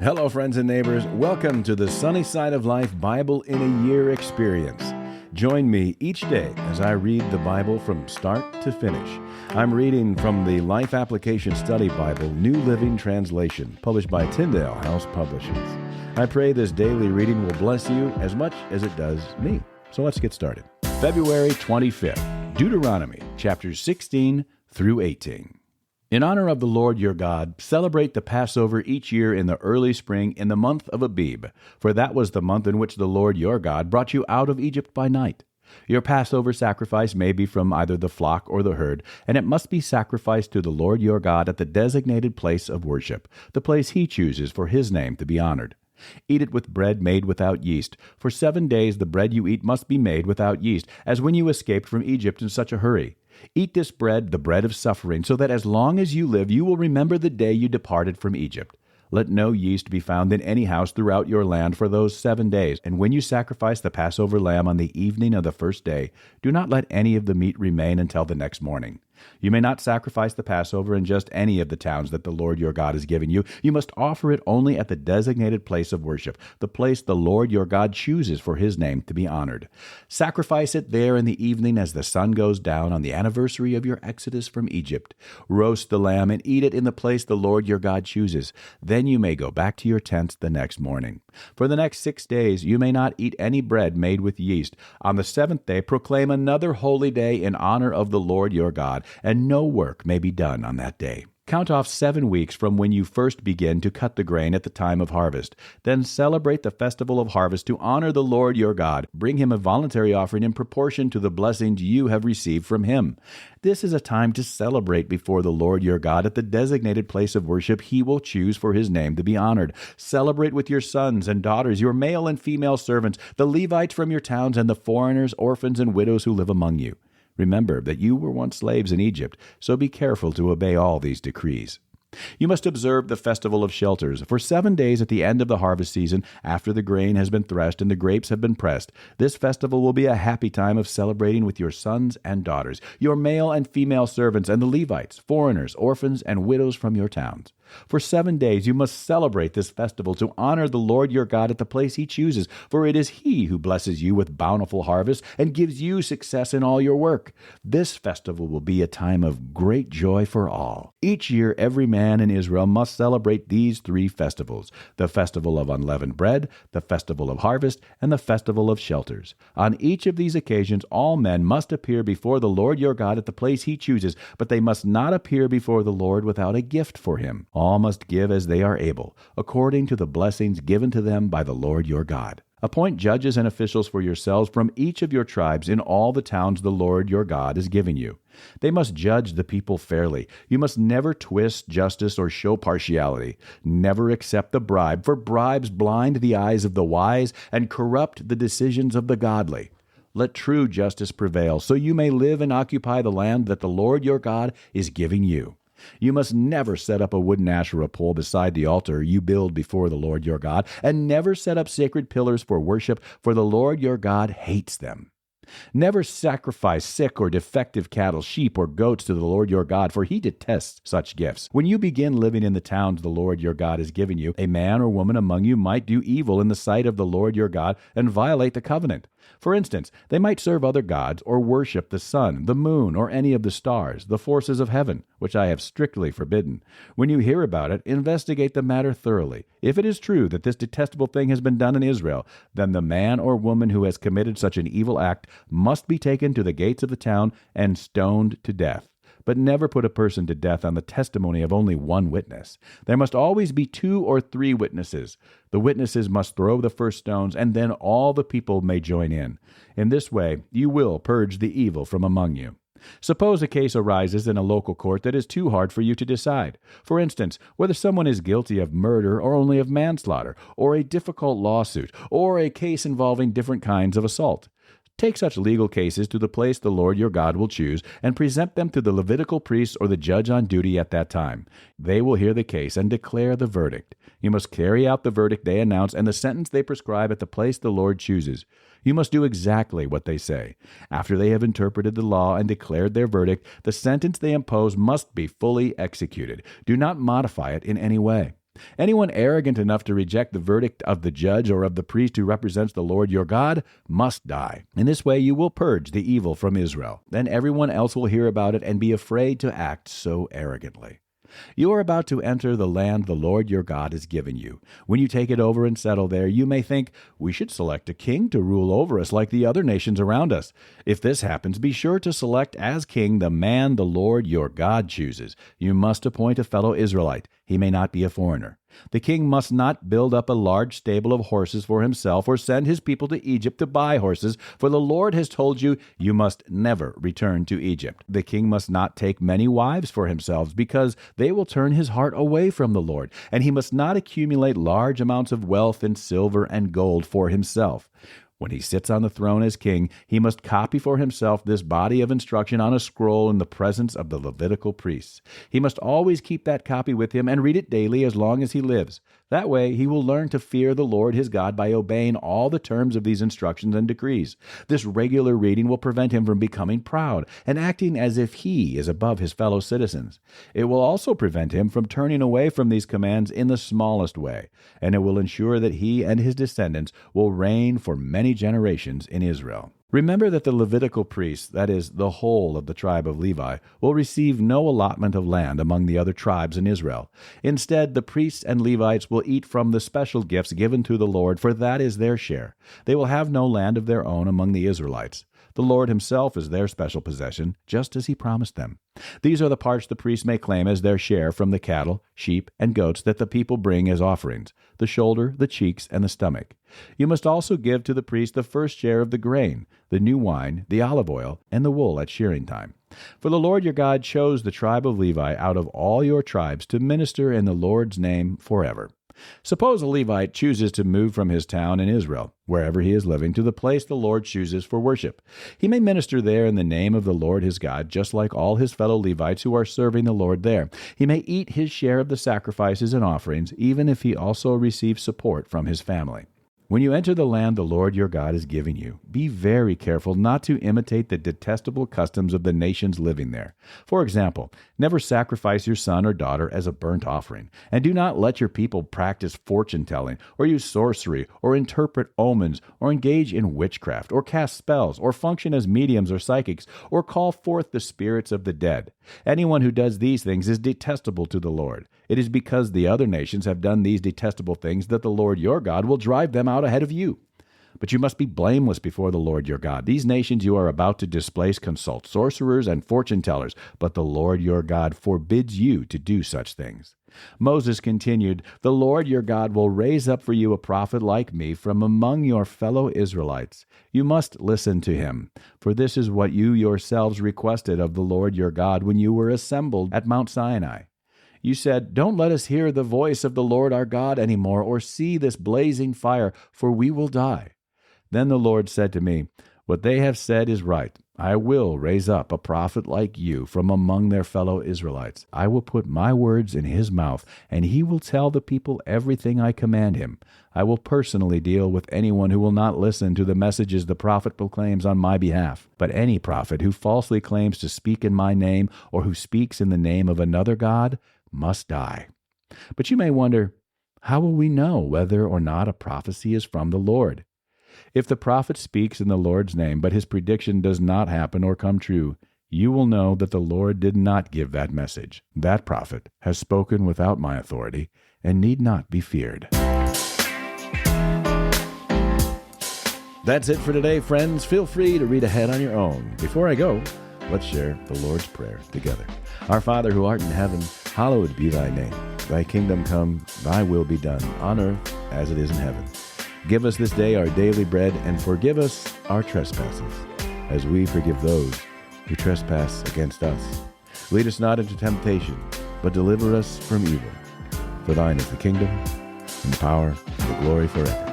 Hello, friends and neighbors. Welcome to the Sunny Side of Life Bible in a Year experience. Join me each day as I read the Bible from start to finish. I'm reading from the Life Application Study Bible, New Living Translation, published by Tyndale House Publishers. I pray this daily reading will bless you as much as it does me. So let's get started. February 25th, Deuteronomy, chapters 16 through 18. In honor of the Lord your God, celebrate the Passover each year in the early spring in the month of Abib, for that was the month in which the Lord your God brought you out of Egypt by night. Your Passover sacrifice may be from either the flock or the herd, and it must be sacrificed to the Lord your God at the designated place of worship, the place he chooses for his name to be honored. Eat it with bread made without yeast. For 7 days the bread you eat must be made without yeast, as when you escaped from Egypt in such a hurry. Eat this bread, the bread of suffering, so that as long as you live you will remember the day you departed from Egypt. Let no yeast be found in any house throughout your land for those 7 days. And when you sacrifice the Passover lamb on the evening of the first day, do not let any of the meat remain until the next morning. You may not sacrifice the Passover in just any of the towns that the Lord your God has given you. You must offer it only at the designated place of worship, the place the Lord your God chooses for his name to be honored. Sacrifice it there in the evening as the sun goes down on the anniversary of your exodus from Egypt. Roast the lamb and eat it in the place the Lord your God chooses. Then you may go back to your tents the next morning. For the next 6 days you may not eat any bread made with yeast. On the 7th day proclaim another holy day in honor of the Lord your God, and no work may be done on that day. Count off 7 weeks from when you first begin to cut the grain at the time of harvest. Then celebrate the festival of harvest to honor the Lord your God. Bring him a voluntary offering in proportion to the blessings you have received from him. This is a time to celebrate before the Lord your God at the designated place of worship he will choose for his name to be honored. Celebrate with your sons and daughters, your male and female servants, the Levites from your towns, and the foreigners, orphans, and widows who live among you. Remember that you were once slaves in Egypt, so be careful to obey all these decrees. You must observe the festival of shelters. For 7 days at the end of the harvest season, after the grain has been threshed and the grapes have been pressed, this festival will be a happy time of celebrating with your sons and daughters, your male and female servants, and the Levites, foreigners, orphans, and widows from your towns. For 7 days you must celebrate this festival to honor the Lord your God at the place he chooses, for it is he who blesses you with bountiful harvests and gives you success in all your work. This festival will be a time of great joy for all. Each year every man in Israel must celebrate these 3 festivals: the festival of unleavened bread, the festival of harvest, and the festival of shelters. On each of these occasions all men must appear before the Lord your God at the place he chooses, but they must not appear before the Lord without a gift for him. All must give as they are able, according to the blessings given to them by the Lord your God. Appoint judges and officials for yourselves from each of your tribes in all the towns the Lord your God is giving you. They must judge the people fairly. You must never twist justice or show partiality. Never accept a bribe, for bribes blind the eyes of the wise and corrupt the decisions of the godly. Let true justice prevail, so you may live and occupy the land that the Lord your God is giving you. You must never set up a wooden Asherah pole beside the altar you build before the Lord your God, and never set up sacred pillars for worship, for the Lord your God hates them. Never sacrifice sick or defective cattle, sheep, or goats to the Lord your God, for he detests such gifts. When you begin living in the towns the Lord your God is giving you, a man or woman among you might do evil in the sight of the Lord your God and violate the covenant. For instance, they might serve other gods or worship the sun, the moon, or any of the stars, the forces of heaven, which I have strictly forbidden. When you hear about it, investigate the matter thoroughly. If it is true that this detestable thing has been done in Israel, then the man or woman who has committed such an evil act must be taken to the gates of the town and stoned to death. But never put a person to death on the testimony of only one witness. There must always be 2 or 3 witnesses. The witnesses must throw the first stones, and then all the people may join in. In this way, you will purge the evil from among you. Suppose a case arises in a local court that is too hard for you to decide. For instance, whether someone is guilty of murder or only of manslaughter, or a difficult lawsuit, or a case involving different kinds of assault. Take such legal cases to the place the Lord your God will choose, and present them to the Levitical priest or the judge on duty at that time. They will hear the case and declare the verdict. You must carry out the verdict they announce and the sentence they prescribe at the place the Lord chooses. You must do exactly what they say. After they have interpreted the law and declared their verdict, the sentence they impose must be fully executed. Do not modify it in any way. Anyone arrogant enough to reject the verdict of the judge or of the priest who represents the Lord your God must die. In this way you will purge the evil from Israel. Then everyone else will hear about it and be afraid to act so arrogantly. You are about to enter the land the Lord your God has given you. When you take it over and settle there, you may think, we should select a king to rule over us like the other nations around us. If this happens, be sure to select as king the man the Lord your God chooses. You must appoint a fellow Israelite. He may not be a foreigner. The king must not build up a large stable of horses for himself or send his people to Egypt to buy horses, for the Lord has told you, you must never return to Egypt. The king must not take many wives for himself, because they will turn his heart away from the Lord, and he must not accumulate large amounts of wealth in silver and gold for himself. When he sits on the throne as king, he must copy for himself this body of instruction on a scroll in the presence of the Levitical priests. He must always keep that copy with him and read it daily as long as he lives. That way he will learn to fear the Lord his God by obeying all the terms of these instructions and decrees. This regular reading will prevent him from becoming proud and acting as if he is above his fellow citizens. It will also prevent him from turning away from these commands in the smallest way, and it will ensure that he and his descendants will reign for many generations in Israel. Remember that the Levitical priests, that is, the whole of the tribe of Levi, will receive no allotment of land among the other tribes in Israel. Instead, the priests and Levites will eat from the special gifts given to the Lord, for that is their share. They will have no land of their own among the Israelites. The Lord himself is their special possession, just as he promised them. These are the parts the priests may claim as their share from the cattle, sheep, and goats that the people bring as offerings, the shoulder, the cheeks, and the stomach. You must also give to the priest the first share of the grain, the new wine, the olive oil, and the wool at shearing time. For the Lord your God chose the tribe of Levi out of all your tribes to minister in the Lord's name forever. Suppose a Levite chooses to move from his town in Israel, wherever he is living, to the place the Lord chooses for worship. He may minister there in the name of the Lord his God, just like all his fellow Levites who are serving the Lord there. He may eat his share of the sacrifices and offerings, even if he also receives support from his family. When you enter the land the Lord your God is giving you, be very careful not to imitate the detestable customs of the nations living there. For example, never sacrifice your son or daughter as a burnt offering, and do not let your people practice fortune-telling, or use sorcery, or interpret omens, or engage in witchcraft, or cast spells, or function as mediums or psychics, or call forth the spirits of the dead. Anyone who does these things is detestable to the Lord. It is because the other nations have done these detestable things that the Lord your God will drive them out ahead of you. But you must be blameless before the Lord your God. These nations you are about to displace consult sorcerers and fortune-tellers, but the Lord your God forbids you to do such things. Moses continued, The Lord your God will raise up for you a prophet like me from among your fellow Israelites. You must listen to him, for this is what you yourselves requested of the Lord your God when you were assembled at Mount Sinai. You said, Don't let us hear the voice of the Lord our God anymore, or see this blazing fire, for we will die. Then the Lord said to me, What they have said is right. I will raise up a prophet like you from among their fellow Israelites. I will put my words in his mouth, and he will tell the people everything I command him. I will personally deal with anyone who will not listen to the messages the prophet proclaims on my behalf. But any prophet who falsely claims to speak in my name, or who speaks in the name of another god, must die. But you may wonder, how will we know whether or not a prophecy is from the Lord? If the prophet speaks in the Lord's name, but his prediction does not happen or come true, you will know that the Lord did not give that message. That prophet has spoken without my authority and need not be feared. That's it for today, friends. Feel free to read ahead on your own. Before I go, let's share the Lord's Prayer together. Our Father who art in heaven, hallowed be thy name. Thy kingdom come, thy will be done, on earth as it is in heaven. Give us this day our daily bread, and forgive us our trespasses, as we forgive those who trespass against us. Lead us not into temptation, but deliver us from evil. For thine is the kingdom, and the power, and the glory forever.